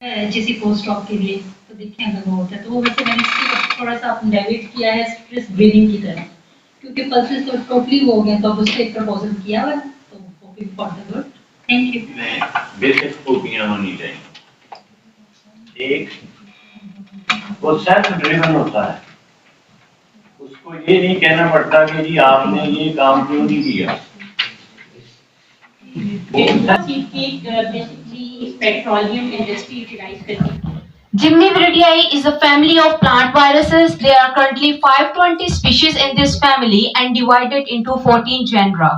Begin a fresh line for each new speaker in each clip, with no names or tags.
किसी post doc के लिए तो देखिए अगर वो होता है तो वो वैसे मैंने इसकी थोड़ा सा डाइवर्ट किया है स्ट्रेस ब्रीदिंग की तरह क्योंकि पल्सेस तो टोटली वो हो गए तो अब उससे एक प्रपोजल किया हुआ है तो hoping for the good thank you
basic खूबियां होनी चाहिए। एक वो सेल्फ ड्रिवन होता है, उसको ये नहीं कहना पड़ता कि जी आपने ये काम क्यों नहीं किया।
Gymniviridae is a family of plant viruses. There are currently 520 species in this family and divided into 14 genera.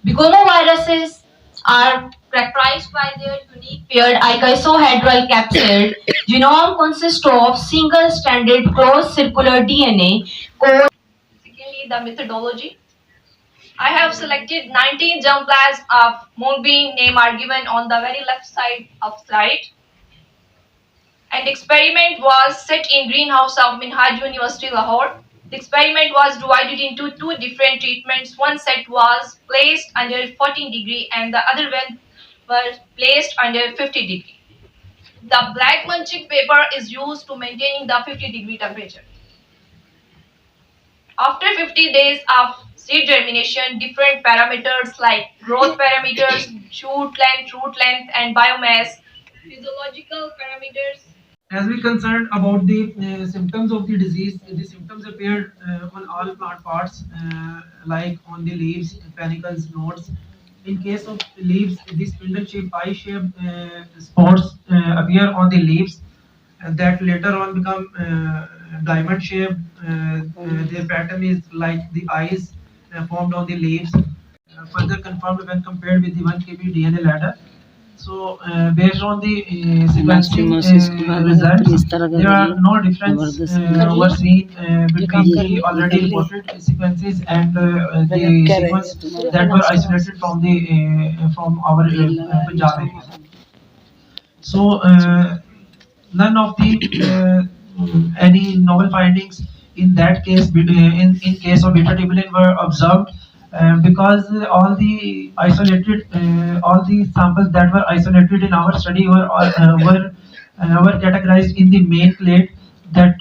Begonoviruses are characterized by their unique paired icisohedral capsid. Genome consists of single-stranded closed circular DNA. Basically, the methodology. I have selected 19 germplasms of moonbeam. Name are given on the very left side of slide. And experiment was set in greenhouse of Minhaj University, Lahore. The experiment was divided into two different treatments. One set was placed under 14 degree and the other one was placed under 50 degree. The black mulching paper is used to maintaining the 50 degree temperature. After 50 days of seed germination, different parameters like growth parameters, shoot length, root length, and biomass, physiological parameters.
As we concerned about the symptoms of the symptoms appeared on all plant parts, like on the leaves, panicles, nodes. In case of leaves, the spindle-shaped eye-shaped spots appear on the leaves that later on become diamond-shaped. Their pattern is like the eyes formed on the leaves, further confirmed when compared with the 1 kb DNA ladder. So, based on the sequencing results, there are no difference were seen between the already reported sequences and the sequence that were isolated from the from our Punjab area. So, none of the any novel findings in that case in case of beta tubulin were observed because all the samples that were isolated in our study were categorized in the main clade that